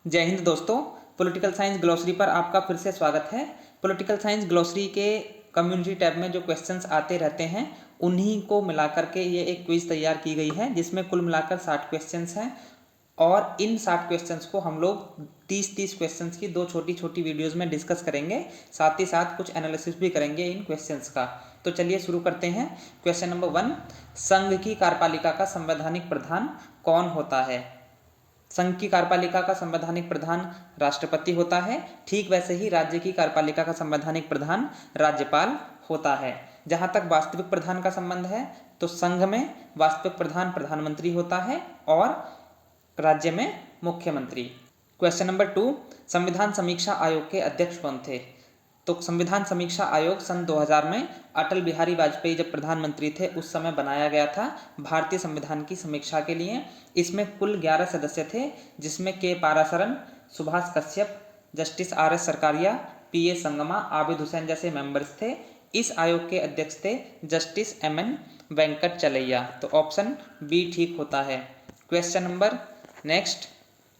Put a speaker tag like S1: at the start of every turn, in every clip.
S1: जय हिंद दोस्तों। Political science glossary पर आपका फिर से स्वागत है। पॉलिटिकल साइंस ग्लोसरी के कम्युनिटी टैब में जो क्वेश्चंस आते रहते हैं उन्हीं को मिलाकर के ये एक क्विज तैयार की गई है, जिसमें कुल मिलाकर 60 क्वेश्चंस हैं और इन 60 क्वेश्चंस को हम लोग 30-30 क्वेश्चंस की दो छोटी छोटी वीडियोज़ में डिस्कस करेंगे। साथ ही साथ कुछ एनालिसिस भी करेंगे इन क्वेश्चंस का। तो चलिए शुरू करते हैं। क्वेश्चन नंबर 1, संघ की कार्यपालिका का संवैधानिक प्रधान कौन होता है? संघ की कार्यपालिका का संवैधानिक प्रधान राष्ट्रपति होता है। ठीक वैसे ही राज्य की कार्यपालिका का संवैधानिक प्रधान राज्यपाल होता है। जहां तक वास्तविक प्रधान का संबंध है तो संघ में वास्तविक प्रधान प्रधानमंत्री होता है और राज्य में मुख्यमंत्री। क्वेश्चन नंबर 2, संविधान समीक्षा आयोग के अध्यक्ष कौन थे? तो संविधान समीक्षा आयोग सन 2000 में अटल बिहारी वाजपेयी जब प्रधानमंत्री थे उस समय बनाया गया था भारतीय संविधान की समीक्षा के लिए। इसमें कुल 11 सदस्य थे, जिसमें के Parasaran, Subhash Kashyap, justice RS Sarkaria, PA Sangma, Abid Hussain जैसे मेंबर्स थे। इस आयोग के अध्यक्ष थे जस्टिस MN वेंकट चलैया। तो ऑप्शन बी ठीक होता है। Question number next,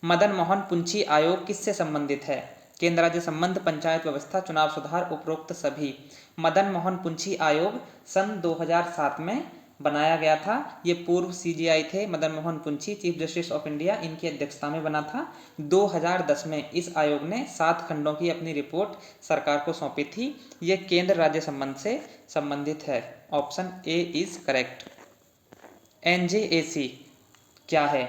S1: Madan Mohan Punchhi आयोग किससे संबंधित है? केंद्र राज्य संबंध, पंचायत व्यवस्था, चुनाव सुधार, उपरोक्त सभी। मदन मोहन पुंछी आयोग सन 2007 में बनाया गया था। ये पूर्व CJI थे Madan Mohan Punchhi, chief justice of India, इनकी अध्यक्षता में बना था। 2010 में इस आयोग ने 7 खंडों की अपनी रिपोर्ट सरकार को सौंपी थी। ये केंद्र राज्य संबंध से संबंधित है। Option A is correct. NJAC क्या है?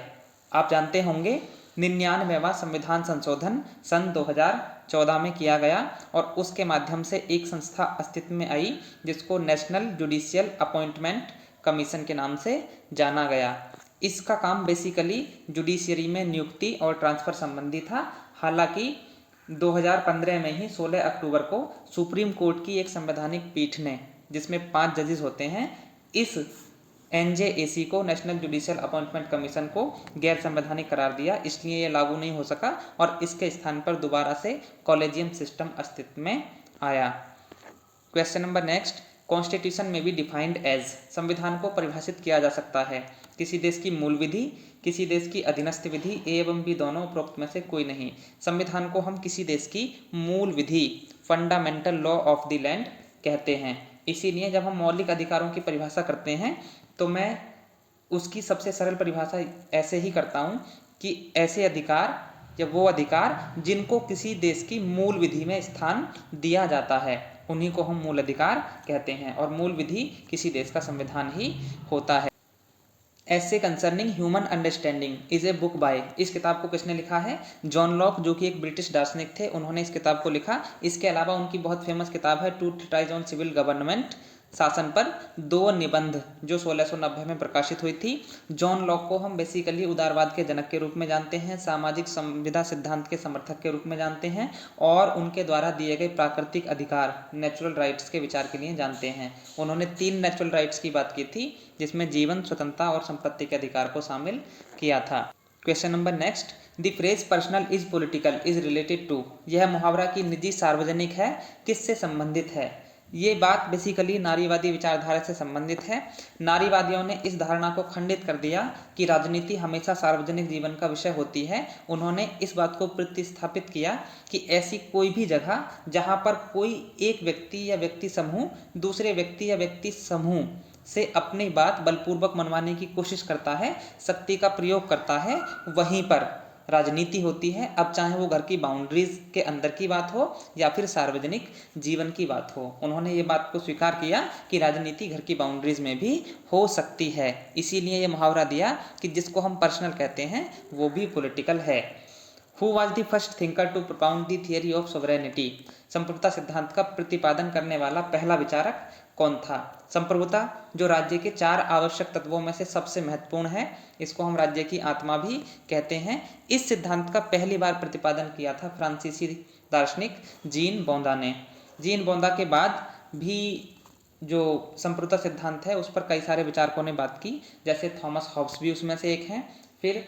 S1: आप जानते होंगे 99वां संविधान संशोधन सन 2014 में किया गया और उसके माध्यम से एक संस्था अस्तित्व में आई जिसको नेशनल जुडिशियल अपॉइंटमेंट कमीशन के नाम से जाना गया। इसका काम बेसिकली जुडिशियरी में नियुक्ति और ट्रांसफर संबंधी था। हालांकि 2015 में ही 16 अक्टूबर को सुप्रीम कोर्ट की एक संवैधानिक पीठ ने, जिसमें 5 जजेस होते हैं, इस NJAC को, नेशनल जुडिशियल अपॉइंटमेंट कमीशन को, गैर संवैधानिक करार दिया। इसलिए ये लागू नहीं हो सका और इसके स्थान पर दोबारा से कॉलेजियम सिस्टम अस्तित्व में आया। क्वेश्चन नंबर नेक्स्ट, कॉन्स्टिट्यूशन में भी डिफाइंड एज, संविधान को परिभाषित किया जा सकता है किसी देश की मूल विधि, किसी देश की अधीनस्थ विधि, ए एवं बी दोनों, उपरोक्त में से कोई नहीं। संविधान को हम किसी देश की मूल विधि, fundamental law of the land कहते हैं। इसीलिए जब हम मौलिक अधिकारों की परिभाषा करते हैं तो मैं उसकी सबसे सरल परिभाषा ऐसे ही करता हूँ कि ऐसे अधिकार या वो अधिकार जिनको किसी देश की मूल विधि में स्थान दिया जाता है उन्हीं को हम मूल अधिकार कहते हैं, और मूल विधि किसी देश का संविधान ही होता है। ऐसे concerning human understanding is a book by, इस किताब को किसने लिखा है? जॉन लॉक, जो कि एक ब्रिटिश दार्शनिक थे, उन्होंने इस किताब को लिखा। इसके अलावा उनकी बहुत फेमस किताब है two treatise on civil government, शासन पर 2 निबंध, जो 1690 में प्रकाशित हुई थी। जॉन लॉक को हम बेसिकली उदारवाद के जनक के रूप में जानते हैं, सामाजिक संविदा सिद्धांत के समर्थक के रूप में जानते हैं और उनके द्वारा दिए गए प्राकृतिक अधिकार, नेचुरल राइट्स के विचार के लिए जानते हैं। उन्होंने 3 नेचुरल राइट्स की बात की थी, जिसमें जीवन, स्वतंत्रता और संपत्ति के अधिकार को शामिल किया था। Question number next, the phrase personal is political is related to, यह मुहावरा की निजी सार्वजनिक है किससे संबंधित है? ये बात बेसिकली नारीवादी विचारधारा से संबंधित है। नारीवादियों ने इस धारणा को खंडित कर दिया कि राजनीति हमेशा सार्वजनिक जीवन का विषय होती है। उन्होंने इस बात को प्रतिस्थापित किया कि ऐसी कोई भी जगह जहां पर कोई एक व्यक्ति या व्यक्ति समूह दूसरे व्यक्ति या व्यक्ति समूह से अपनी बात बलपूर्वक मनवाने की कोशिश करता है, शक्ति का प्रयोग करता है, वहीं पर राजनीति होती है। अब चाहे वो घर की बाउंड्रीज के अंदर की बात हो या फिर सार्वजनिक जीवन की बात हो, उन्होंने ये बात को स्वीकार किया कि राजनीति घर की बाउंड्रीज में भी हो सकती है। इसीलिए ये मुहावरा दिया कि जिसको हम पर्सनल कहते हैं वो भी पॉलिटिकल है। Who was the first thinker to propound the theory of sovereignty, संप्रभुता सिद्धांत का प्रतिपादन करने वाला पहला विचारक कौन था? संप्रभुता जो राज्य के 4 आवश्यक तत्वों में से सबसे महत्वपूर्ण है, इसको हम राज्य की आत्मा भी कहते हैं। इस सिद्धांत का पहली बार प्रतिपादन किया था फ्रांसीसी दार्शनिक जीन बोंदा ने। जीन बोंदा के बाद भी जो संप्रभुता सिद्धांत है उस पर कई सारे विचारकों ने बात की, जैसे थॉमस हॉब्स भी उसमें से एक हैं, फिर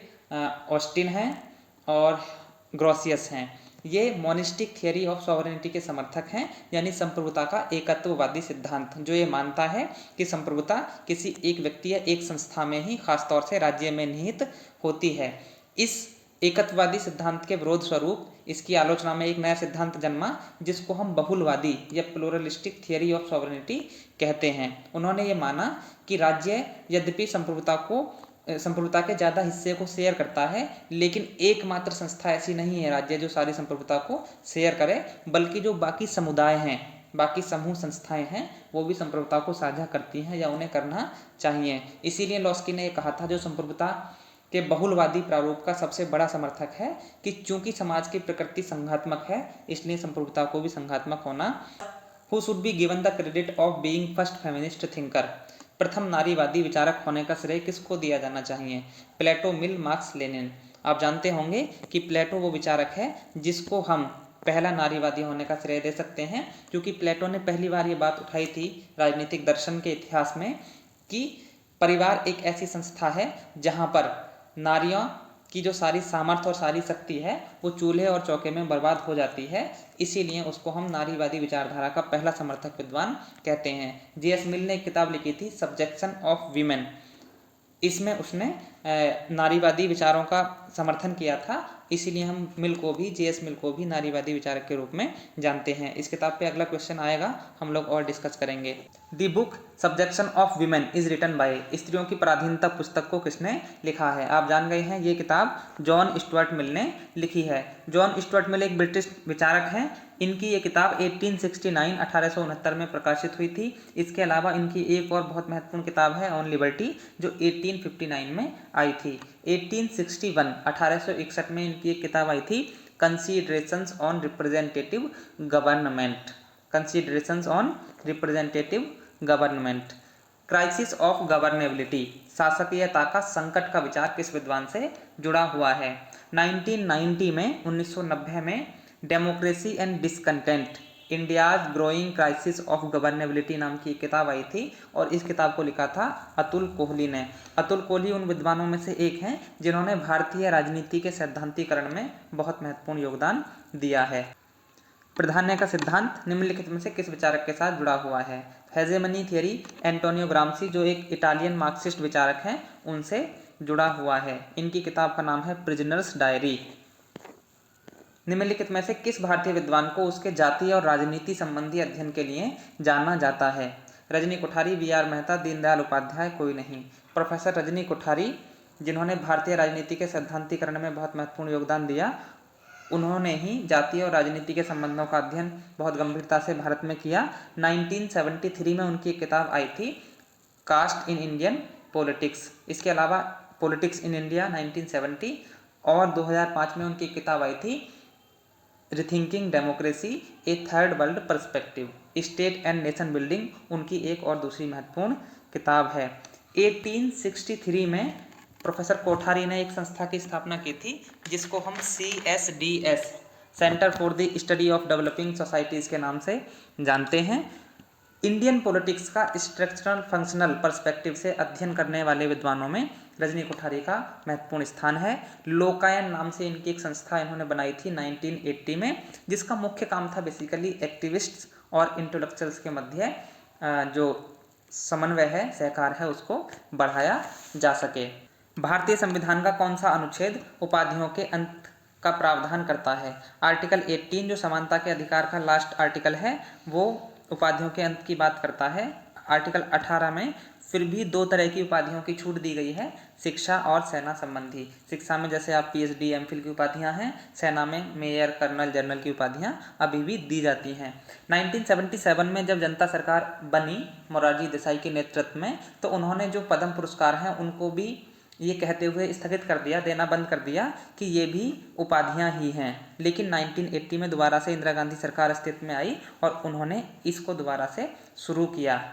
S1: ऑस्टिन हैं और ग्रोसियस हैं। ये मोनिस्टिक थियरी ऑफ सॉवरेनिटी के समर्थक हैं, यानी संप्रभुता का एकत्ववादी सिद्धांत, जो ये मानता है कि संप्रभुता किसी एक व्यक्ति या एक संस्था में ही, खासतौर से राज्य में निहित होती है। इस एकत्ववादी सिद्धांत के विरोध स्वरूप इसकी आलोचना में एक नया सिद्धांत जन्मा जिसको हम बहुलवादी या प्लूरलिस्टिक थियरी ऑफ सॉवरेनिटी कहते हैं। उन्होंने ये माना कि राज्य यद्यपि संप्रभुता के ज़्यादा हिस्से को शेयर करता है, लेकिन एकमात्र संस्था ऐसी नहीं है राज्य जो सारी संप्रभुता को शेयर करे, बल्कि जो बाकी समुदाय हैं, बाकी समूह संस्थाएं हैं, वो भी संप्रभुता को साझा करती हैं या उन्हें करना चाहिए। इसीलिए लॉस्की ने कहा था जो संप्रभुता के बहुलवादी प्रारूप का सबसे बड़ा समर्थक है कि चूंकि समाज की प्रकृति संघात्मक है, इसलिए संप्रभुता को भी संघात्मक होना। Who should be given the credit of being first feminist thinker, प्रथम नारीवादी विचारक होने का श्रेय किसको दिया जाना चाहिए? प्लेटो, मिल, मार्क्स, लेनिन। आप जानते होंगे कि प्लेटो वो विचारक है जिसको हम पहला नारीवादी होने का श्रेय दे सकते हैं, क्योंकि प्लेटो ने पहली बार ये बात उठाई थी राजनीतिक दर्शन के इतिहास में कि परिवार एक ऐसी संस्था है जहाँ पर नारियों की जो सारी सामर्थ्य और सारी शक्ति है वो चूल्हे और चौके में बर्बाद हो जाती है। इसीलिए उसको हम नारीवादी विचारधारा का पहला समर्थक विद्वान कहते हैं। J.S. मिल ने एक किताब लिखी थी सब्जेक्शन ऑफ वीमेन, इसमें उसने नारीवादी विचारों का समर्थन किया था, इसीलिए हम मिल को भी, J.S. मिल को भी नारीवादी विचारक के रूप में जानते हैं। इस किताब पे अगला क्वेश्चन आएगा, हम लोग और डिस्कस करेंगे। The book subjection of women is written by, स्त्रियों की पराधीनता पुस्तक को किसने लिखा है? आप जान गए हैं, ये किताब जॉन स्टुअर्ट मिल ने लिखी है। जॉन स्टुअर्ट मिल एक ब्रिटिश विचारक हैं। इनकी ये किताब 1869 में प्रकाशित हुई थी। इसके अलावा इनकी एक और बहुत महत्वपूर्ण किताब है ऑन लिबर्टी, जो 1859 में आई थी। 1861 में इनकी एक किताब आई थी considerations on representative government, considerations on representative government. Crisis of governability, शासकीयता का संकट का विचार किस विद्वान से जुड़ा हुआ है? 1990 में democracy and discontent, India's growing crisis of governability नाम की एक किताब आई थी और इस किताब को लिखा था अतुल कोहली ने। अतुल कोहली उन विद्वानों में से एक हैं जिन्होंने भारतीय राजनीति के सैद्धांतिकरण में बहुत महत्वपूर्ण योगदान दिया है। प्राधान्य का सिद्धांत निम्नलिखित में से किस विचारक के साथ जुड़ा हुआ है? हेजेमनी थियरी, एंटोनियो ग्राम्सी जो एक इटालियन मार्क्सिस्ट विचारक हैं, उनसे जुड़ा हुआ है। इनकी किताब का नाम है प्रिजनर्स डायरी। निम्नलिखित में से किस भारतीय विद्वान को उसके जातीय और राजनीति संबंधी अध्ययन के लिए जाना जाता है? रजनी कोठारी, B.R. मेहता, दीनदयाल उपाध्याय, कोई नहीं। प्रोफेसर रजनी कोठारी, जिन्होंने भारतीय राजनीति के सैद्धांतिकरण में बहुत महत्वपूर्ण योगदान दिया, उन्होंने ही जातीय और राजनीति के संबंधों का अध्ययन बहुत गंभीरता से भारत में किया। 1973 में उनकी एक किताब आई थी कास्ट इन इंडियन पॉलिटिक्स। इसके अलावा पॉलिटिक्स इन इंडिया 1970 और 2005 में उनकी किताब आई थी rethinking democracy A third world perspective, state and nation building, उनकी एक और दूसरी महत्वपूर्ण किताब है। 1863 में प्रोफेसर कोठारी ने एक संस्था की स्थापना की थी जिसको हम CSDS, centre for the study of developing societies के नाम से जानते हैं। इंडियन पॉलिटिक्स का स्ट्रक्चरल फंक्शनल पर्सपेक्टिव से अध्ययन करने वाले विद्वानों में रजनी कोठारी का महत्वपूर्ण स्थान है। लोकायन नाम से इनकी एक संस्था इन्होंने बनाई थी 1980 में, जिसका मुख्य काम था बेसिकली एक्टिविस्ट्स और इंटेलेक्चुअल्स के मध्य जो समन्वय है, सहकार है, उसको बढ़ाया जा सके। भारतीय संविधान का कौन सा अनुच्छेद उपाधियों के अंत का प्रावधान करता है? आर्टिकल 18 जो समानता के अधिकार का लास्ट आर्टिकल है, वो उपाधियों के अंत की बात करता है। आर्टिकल 18 में फिर भी दो तरह की उपाधियों की छूट दी गई है, शिक्षा और सेना संबंधी। शिक्षा में जैसे आप PhD MPhil की उपाधियां हैं, सेना में मेजर, कर्नल, जनरल की उपाधियां अभी भी दी जाती हैं। 1977 में जब जनता सरकार बनी मोरारजी देसाई के नेतृत्व में, तो उन्होंने जो पद्म पुरस्कार हैं उनको भी ये कहते हुए स्थगित कर दिया, देना बंद कर दिया कि ये भी उपाधियां ही हैं। लेकिन 1980 में दोबारा से इंदिरा गांधी सरकार अस्तित्व में आई और उन्होंने इसको दोबारा से शुरू किया।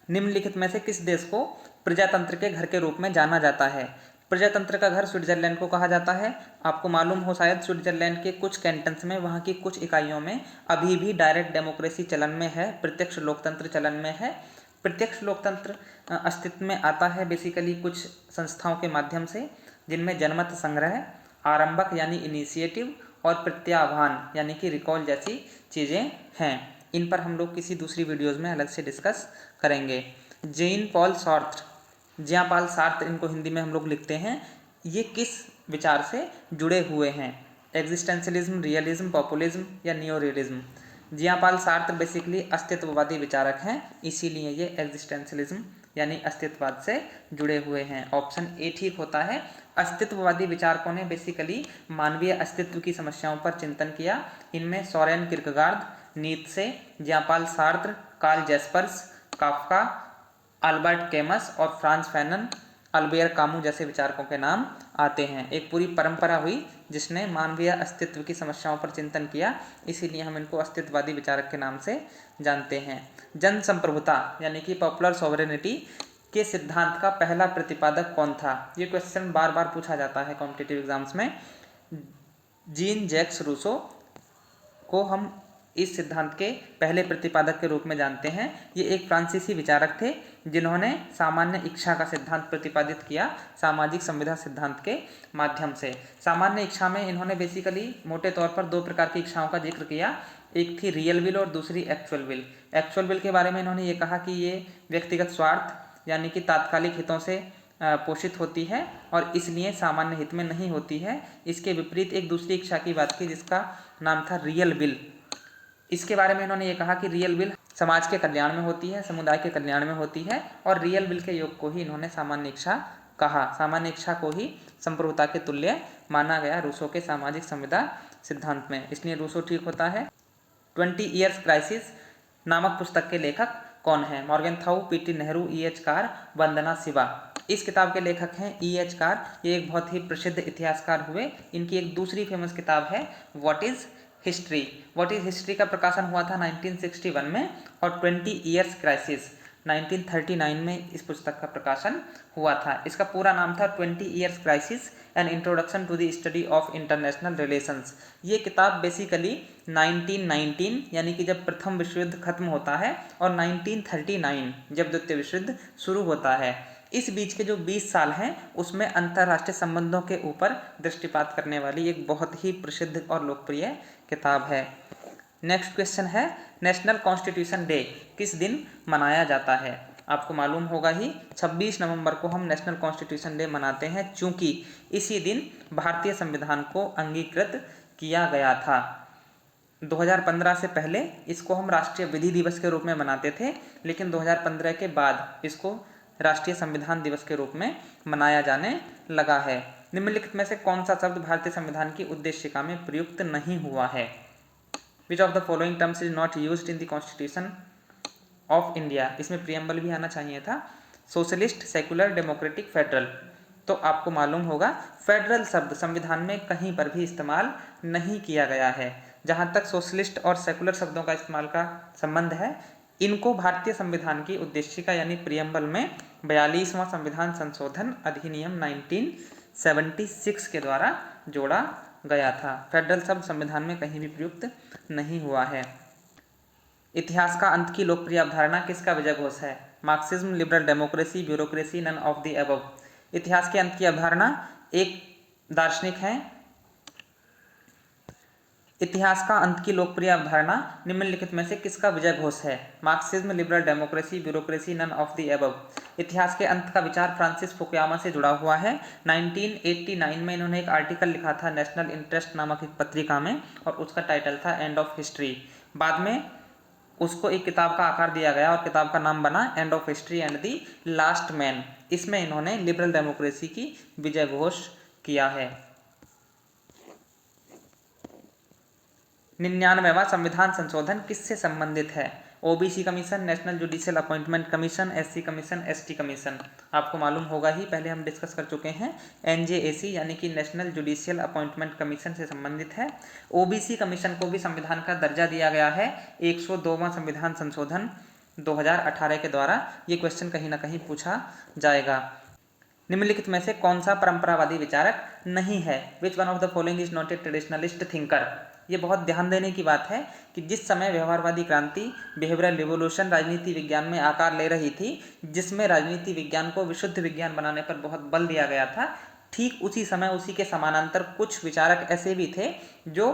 S1: निम्नलिखित में से किस देश को प्रजातंत्र के घर के रूप में जाना जाता है? प्रजातंत्र का घर स्विट्जरलैंड को कहा जाता है। आपको मालूम हो शायद स्विट्जरलैंड के कुछ कैंटन्स में, वहाँ की कुछ इकाइयों में अभी भी डायरेक्ट डेमोक्रेसी चलन में है, प्रत्यक्ष लोकतंत्र चलन में है। प्रत्यक्ष लोकतंत्र अस्तित्व में आता है बेसिकली कुछ संस्थाओं के माध्यम से, जिनमें जनमत संग्रह, आरंभक यानी इनिशिएटिव और प्रत्याह्वान यानी कि रिकॉल जैसी चीज़ें हैं। इन पर हम लोग किसी दूसरी वीडियोज़ में अलग से डिस्कस करेंगे। जेन पॉल सार्त्र, ज्यां पाल सार्त्र इनको हिंदी में हम लोग लिखते हैं, ये किस विचार से जुड़े हुए हैं। एग्जिस्टेंशलिज्म, रियलिज्म, पॉपुलिज्म या नियो रियलिज्म। जियापाल सार्त्र बेसिकली अस्तित्ववादी विचारक हैं, इसीलिए ये एग्जिस्टेंशलिज्म यानी अस्तित्ववाद से जुड़े हुए हैं। ऑप्शन ए ठीक होता है। अस्तित्ववादी विचारकों ने बेसिकली मानवीय अस्तित्व की समस्याओं पर चिंतन किया। इनमें Soren Kierkegaard, Nietzsche, Jean Paul Sartre, Karl Jaspers, Kafka, Albert Camus और फ्रांज फैनन, अल्बेयर कामू जैसे विचारकों के नाम आते हैं। एक पूरी परंपरा हुई जिसने मानवीय अस्तित्व की समस्याओं पर चिंतन किया, इसीलिए हम इनको अस्तित्ववादी विचारक के नाम से जानते हैं। जन संप्रभुता यानी कि पॉपुलर सॉवरेनिटी के सिद्धांत का पहला प्रतिपादक कौन था? ये क्वेश्चन बार बार पूछा जाता है कॉम्पिटिटिव एग्जाम्स में। जीन जैक्स रूसो को हम इस सिद्धांत के पहले प्रतिपादक के रूप में जानते हैं। ये एक फ्रांसीसी विचारक थे जिन्होंने सामान्य इच्छा का सिद्धांत प्रतिपादित किया सामाजिक संविदा सिद्धांत के माध्यम से। सामान्य इच्छा में इन्होंने बेसिकली मोटे तौर पर दो प्रकार की इच्छाओं का जिक्र किया। एक थी रियल विल और दूसरी एक्चुअल विल। एक्चुअल विल के बारे में इन्होंने ये कहा कि ये व्यक्तिगत स्वार्थ यानी कि तात्कालिक हितों से पोषित होती है और इसलिए सामान्य हित में नहीं होती है। इसके विपरीत एक दूसरी इच्छा की बात की जिसका नाम था रियल विल। इसके बारे में इन्होंने ये कहा कि रियल विल समाज के कल्याण में होती है, समुदाय के कल्याण में होती है और रियल विल के योग को ही इन्होंने सामान्य इच्छा कहा। सामान्य इच्छा को ही संप्रभुता के तुल्य माना गया रूसो के सामाजिक संविदा सिद्धांत में, इसलिए रूसो ठीक होता है। 20 ईयर्स क्राइसिस नामक पुस्तक के लेखक कौन है? मॉर्गेनथाउ, पीटी नेहरू, ई.एच. कार, वंदना शिवा। इस किताब के लेखक हैं ई.एच. कार। ये एक बहुत ही प्रसिद्ध इतिहासकार हुए। इनकी एक दूसरी फेमस किताब है what is history. What is history का प्रकाशन हुआ था 1961 में और 20 ईयर्स क्राइसिस 1939 में इस पुस्तक का प्रकाशन हुआ था। इसका पूरा नाम था 20 years crisis an introduction to the study of international relations. ये किताब बेसिकली 1919 यानी कि जब प्रथम विश्व युद्ध खत्म होता है और 1939 जब द्वितीय विश्व युद्ध शुरू होता है, इस बीच के जो 20 साल हैं उसमें अंतर्राष्ट्रीय संबंधों के ऊपर दृष्टिपात करने वाली एक बहुत ही प्रसिद्ध और लोकप्रिय किताब है। नेक्स्ट क्वेश्चन है नेशनल कॉन्स्टिट्यूशन डे किस दिन मनाया जाता है? आपको मालूम होगा ही 26 नवंबर को हम नेशनल कॉन्स्टिट्यूशन डे मनाते हैं, चूंकि इसी दिन भारतीय संविधान को अंगीकृत किया गया था। 2015 से पहले इसको हम राष्ट्रीय विधि दिवस के रूप में मनाते थे, लेकिन 2015 के बाद इसको राष्ट्रीय संविधान दिवस के रूप में मनाया जाने लगा है। निम्नलिखित में से कौन सा शब्द भारतीय संविधान की उद्देशिका में प्रयुक्त नहीं हुआ है? Which of the following terms is not used in the constitution of India? इसमें प्रियम्बल भी आना चाहिए था। Socialist, secular, democratic, federal. तो आपको मालूम होगा फेडरल शब्द संविधान में कहीं पर भी इस्तेमाल नहीं किया गया है। जहाँ तक सोशलिस्ट और सेकुलर शब्दों का इस्तेमाल का संबंध है, इनको भारतीय संविधान की उद्देशिका यानी प्रियम्बल में 42वां संविधान संशोधन अधिनियम 1976 के द्वारा जोड़ा गया था। फेडरल शब्द संविधान में कहीं भी प्रयुक्त नहीं हुआ है। इतिहास का अंत की लोकप्रिय अवधारणा किसका विजय घोष है? Marxism, liberal democracy, bureaucracy, none of the above. इतिहास के अंत की अवधारणा एक दार्शनिक है। इतिहास का अंत की लोकप्रिय अवधारणा निम्नलिखित में से किसका विजय घोष है? Marxism, liberal democracy, bureaucracy, none of the above. इतिहास के अंत का विचार फ्रांसिस फुकुयामा से जुड़ा हुआ है। 1989 में इन्होंने एक आर्टिकल लिखा था नेशनल इंटरेस्ट नामक एक पत्रिका में और उसका टाइटल था एंड ऑफ हिस्ट्री। बाद में उसको एक किताब का आकार दिया गया और किताब का नाम बना end of history and the last man. इसमें इन्होंने लिबरल डेमोक्रेसी की विजय घोष किया है। 99वां संविधान संशोधन किससे संबंधित है? OBC commission, national judicial appointment commission, SC commission, ST commission. आपको मालूम होगा ही, पहले हम डिस्कस कर चुके हैं। एनजेएसी यानी कि नेशनल जुडिशियल अपॉइंटमेंट कमीशन से संबंधित है। ओबीसी कमीशन को भी संविधान का दर्जा दिया गया है 102वां संविधान संशोधन 2018 के द्वारा। ये क्वेश्चन कहीं ना कहीं पूछा जाएगा। निम्नलिखित में से कौन सा परंपरावादी विचारक नहीं है? Which one of the following is not a traditionalist thinker? ये बहुत ध्यान देने की बात है कि जिस समय व्यवहारवादी क्रांति, बिहेवियरल रिवोल्यूशन राजनीति विज्ञान में आकार ले रही थी, जिसमें राजनीति विज्ञान को विशुद्ध विज्ञान बनाने पर बहुत बल दिया गया था, ठीक उसी समय उसी के समानांतर कुछ विचारक ऐसे भी थे जो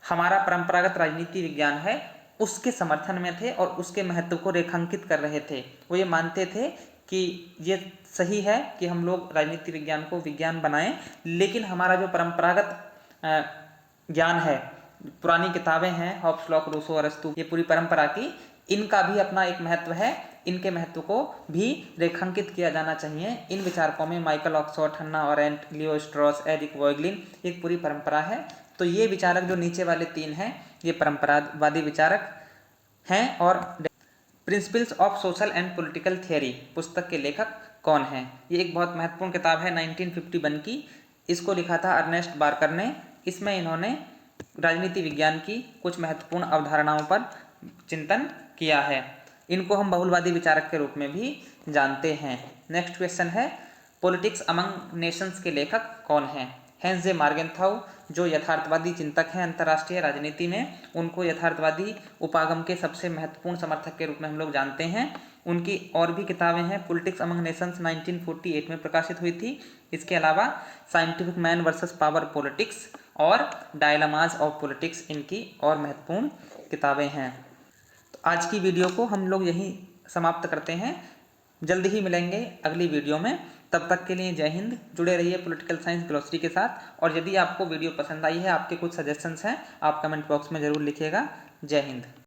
S1: हमारा परंपरागत राजनीति विज्ञान है उसके समर्थन में थे और उसके महत्व को रेखांकित कर रहे थे। वो ये मानते थे कि ये सही है कि हम लोग राजनीति विज्ञान को विज्ञान बनाएं, लेकिन हमारा जो परंपरागत ज्ञान है, पुरानी किताबें हैं, हॉब्स, लॉक, रूसो, अरस्तु, ये पूरी परंपरा की, इनका भी अपना एक महत्व है। इनके महत्व को भी रेखांकित किया जाना चाहिए। इन विचारकों में माइकल ऑक्सफोर्ड, हन्ना अरेंट, लियो स्ट्रॉस, एरिक वोइगलिन एक पूरी परंपरा है। तो ये विचारक जो नीचे वाले 3 हैं, ये परंपरावादी विचारक हैं। और principles of social and political theory पुस्तक के लेखक कौन हैं? ये एक बहुत महत्वपूर्ण किताब है 1951 की। इसको लिखा था अर्नेस्ट बार्कर ने। इसमें इन्होंने राजनीति विज्ञान की कुछ महत्वपूर्ण अवधारणाओं पर चिंतन किया है। इनको हम बहुलवादी विचारक के रूप में भी जानते हैं। नेक्स्ट क्वेश्चन है, पॉलिटिक्स अमंग नेशंस के लेखक कौन हैं? हेंस जे मार्गेंथाउ, जो यथार्थवादी चिंतक हैं अंतर्राष्ट्रीय राजनीति में, उनको यथार्थवादी उपागम के सबसे महत्वपूर्ण समर्थक के रूप में हम लोग जानते हैं। उनकी और भी किताबें हैं। पॉलिटिक्स अमंग नेशंस 1948 में प्रकाशित हुई थी। इसके अलावा scientific man versus power politics और डायलमाज ऑफ पॉलिटिक्स इनकी और महत्वपूर्ण किताबें हैं। तो आज की वीडियो को हम लोग यहीं समाप्त करते हैं। जल्द ही मिलेंगे अगली वीडियो में। तब तक के लिए जय हिंद। जुड़े रहिए पॉलिटिकल साइंस ग्लोसरी के साथ। और यदि आपको वीडियो पसंद आई है, आपके कुछ सजेशंस हैं, आप कमेंट बॉक्स में ज़रूर लिखिएगा। जय हिंद।